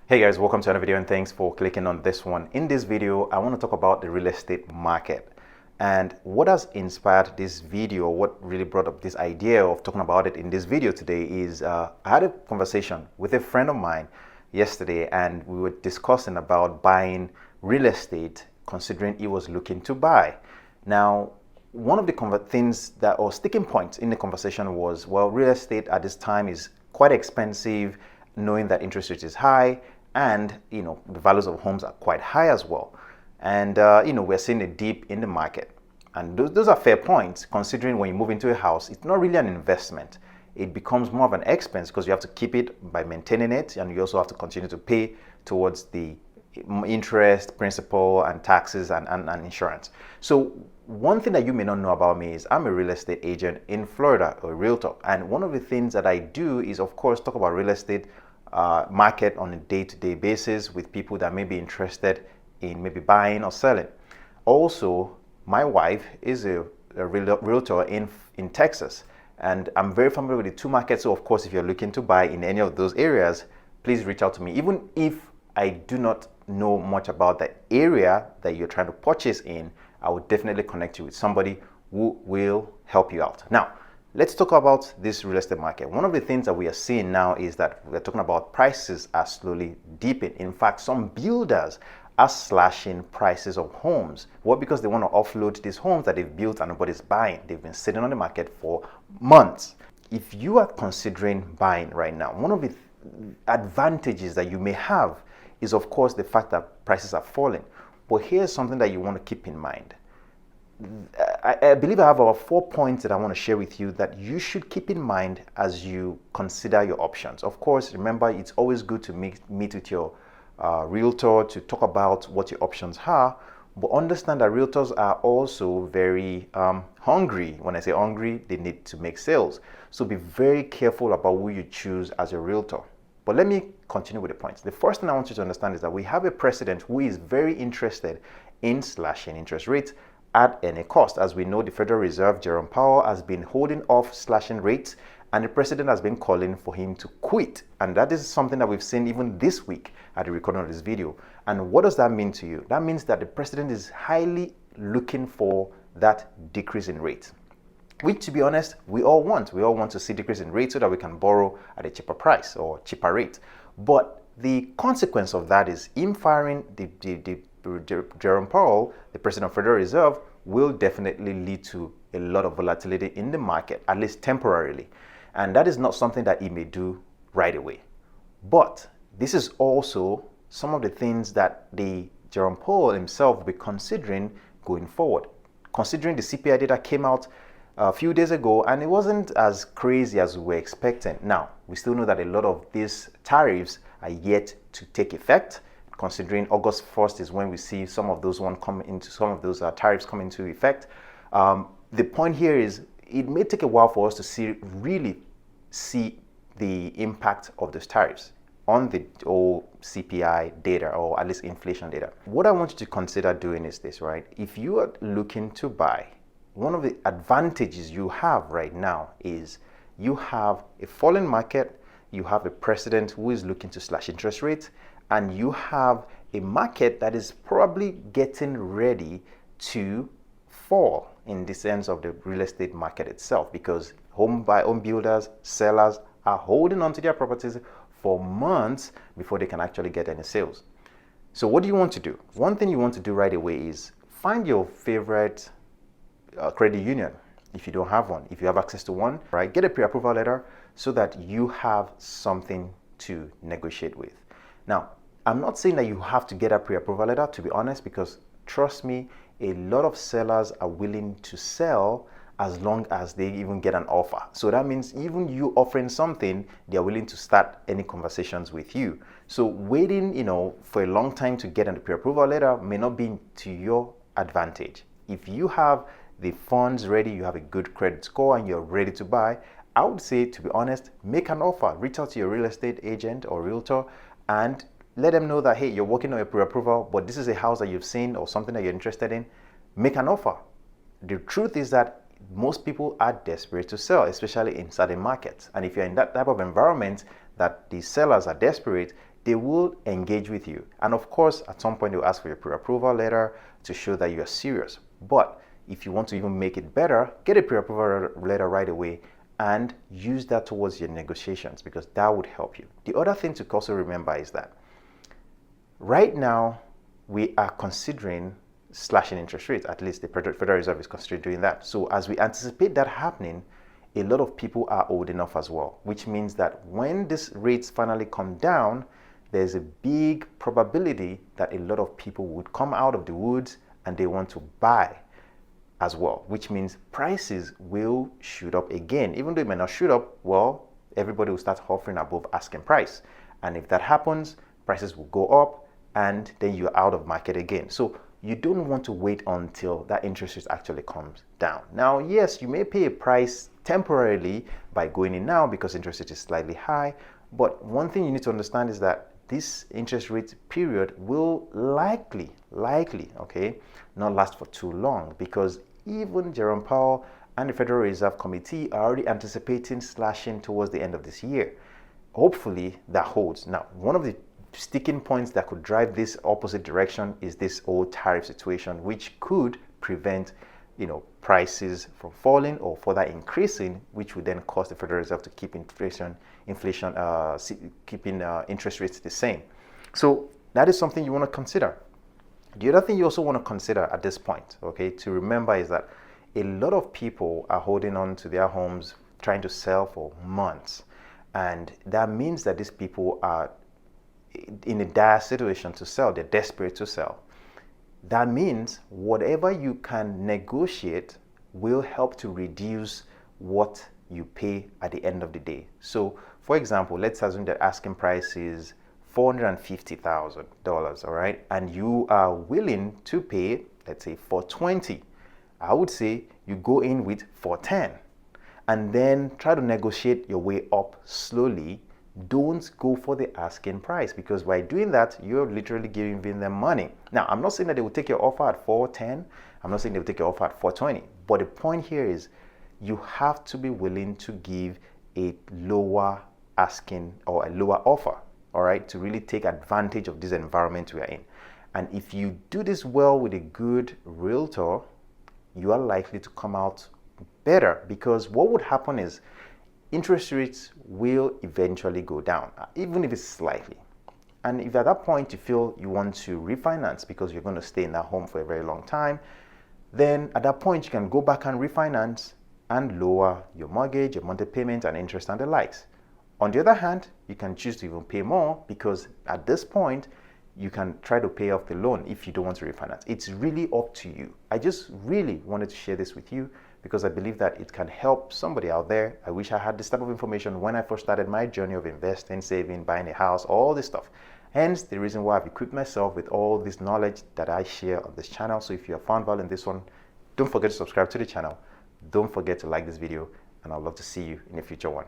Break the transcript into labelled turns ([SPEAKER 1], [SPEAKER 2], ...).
[SPEAKER 1] Hey guys, welcome to another video and thanks for clicking on this one. In this video, I want to talk about the real estate market. And what has inspired this video, what really brought up this idea of talking about it in this video today is I had a conversation with a friend of mine yesterday and we were discussing about buying real estate considering he was looking to buy. Now, one of the things that or sticking points in the conversation was, well, real estate at this time is quite expensive, knowing that interest rate is high and the values of homes are quite high as well. And we're seeing a dip in the market. And those are fair points, considering when you move into a house, it's not really an investment. It becomes more of an expense because you have to keep it by maintaining it, and you also have to continue to pay towards the interest, principal, and taxes and insurance. So one thing that you may not know about me is I'm a real estate agent in Florida, a realtor. And one of the things that I do is, of course, talk about real estate market on a day-to-day basis with people that may be interested in maybe buying or selling. Also, my wife is a realtor in Texas, and I'm very familiar with the two markets. So of course, if you're looking to buy in any of those areas, please reach out to me. Even if I do not know much about the area that you're trying to purchase in, I will definitely connect you with somebody who will help you out. Now, let's talk about this real estate market. One of the things that we are seeing now is that we're talking about prices are slowly dipping. In fact, some builders are slashing prices of homes. Well, because they want to offload these homes that they've built and nobody's buying. They've been sitting on the market for months. If you are considering buying right now, one of the advantages that you may have is, of course, the fact that prices are falling. But here's something that you want to keep in mind. I believe I have about 4 points that I want to share with you that you should keep in mind as you consider your options. Of course, remember, it's always good to meet with your realtor to talk about what your options are, but understand that realtors are also very hungry. When I say hungry, they need to make sales. So be very careful about who you choose as a realtor. But let me continue with the points. The first thing I want you to understand is that we have a president who is very interested in slashing interest rates at any cost. As we know, the Federal Reserve, Jerome Powell, has been holding off slashing rates, and the president has been calling for him to quit. And that is something that we've seen even this week at the recording of this video. And what does that mean to you? That means that the president is highly looking for that decrease in rates, which, to be honest, we all want. We all want to see decrease in rates so that we can borrow at a cheaper price or cheaper rate. But the consequence of that is him firing Jerome Powell, the president of the Federal Reserve, will definitely lead to a lot of volatility in the market, at least temporarily. And that is not something that he may do right away. But this is also some of the things that the Jerome Powell himself will be considering going forward. Considering the CPI data came out a few days ago and it wasn't as crazy as we were expecting. Now, we still know that a lot of these tariffs are yet to take effect, considering August 1st is when we see some of those tariffs come into effect. The point here is it may take a while for us to really see the impact of those tariffs on the old CPI data, or at least inflation data. What I want you to consider doing is this, right? If you are looking to buy, one of the advantages you have right now is you have a falling market, you have a president who is looking to slash interest rates, and you have a market that is probably getting ready to fall in the sense of the real estate market itself, because home builders, sellers are holding on to their properties for months before they can actually get any sales. So what do you want to do? One thing you want to do right away is find your favorite credit union. If you don't have one, if you have access to one, right, get a pre-approval letter so that you have something to negotiate with. Now, I'm not saying that you have to get a pre-approval letter, to be honest, because trust me, a lot of sellers are willing to sell as long as they even get an offer. So that means even you offering something, they're willing to start any conversations with you. So waiting, for a long time to get a pre-approval letter may not be to your advantage. If you have the funds ready, you have a good credit score, and you're ready to buy, I would say, to be honest, make an offer. Reach out to your real estate agent or realtor and let them know that, hey, you're working on a pre-approval, but this is a house that you've seen or something that you're interested in. Make an offer. The truth is that most people are desperate to sell, especially in certain markets. And if you're in that type of environment that the sellers are desperate, they will engage with you. And of course, at some point, they'll ask for your pre-approval letter to show that you are serious. But if you want to even make it better, get a pre-approval letter right away and use that towards your negotiations, because that would help you. The other thing to also remember is that right now, we are considering slashing interest rates. At least the Federal Reserve is considering doing that. So as we anticipate that happening, a lot of people are old enough as well, which means that when these rates finally come down, there's a big probability that a lot of people would come out of the woods and they want to buy as well, which means prices will shoot up again. Even though it may not shoot up, well, everybody will start offering above asking price. And if that happens, prices will go up and then you're out of market again. So you don't want to wait until that interest rate actually comes down. Now, yes, you may pay a price temporarily by going in now because interest rate is slightly high. But one thing you need to understand is that this interest rate period will likely, okay, not last for too long, because even Jerome Powell and the Federal Reserve Committee are already anticipating slashing towards the end of this year. Hopefully that holds. Now, one of the sticking points that could drive this opposite direction is this whole tariff situation, which could prevent, prices from falling or further increasing, which would then cause the Federal Reserve to keep keeping interest rates the same. So that is something you want to consider. The other thing you also want to consider at this point, okay, to remember is that a lot of people are holding on to their homes, trying to sell for months. And that means that these people are in a dire situation to sell. They're desperate to sell. That means whatever you can negotiate will help to reduce what you pay at the end of the day. So, for example, let's assume that asking price is $450,000, all right? And you are willing to pay, let's say, $420,000. I would say you go in with $410,000 and then try to negotiate your way up slowly. Don't go for the asking price, because by doing that, you're literally giving them money. Now, I'm not saying that they will take your offer at $410,000. I'm not saying they will take your offer at $420,000. But the point here is you have to be willing to give a lower asking or a lower offer, all right, to really take advantage of this environment we are in. And if you do this well with a good realtor, you are likely to come out better, because what would happen is interest rates will eventually go down, even if it's slightly. And if at that point you feel you want to refinance because you're going to stay in that home for a very long time, then at that point you can go back and refinance and lower your mortgage, your monthly payment and interest and the likes. On the other hand, you can choose to even pay more, because at this point you can try to pay off the loan if you don't want to refinance. It's really up to you. I just really wanted to share this with you because I believe that it can help somebody out there. I wish I had this type of information when I first started my journey of investing, saving, buying a house, all this stuff. Hence the reason why I've equipped myself with all this knowledge that I share on this channel. So if you have found value in this one, don't forget to subscribe to the channel. Don't forget to like this video, and I'd love to see you in a future one.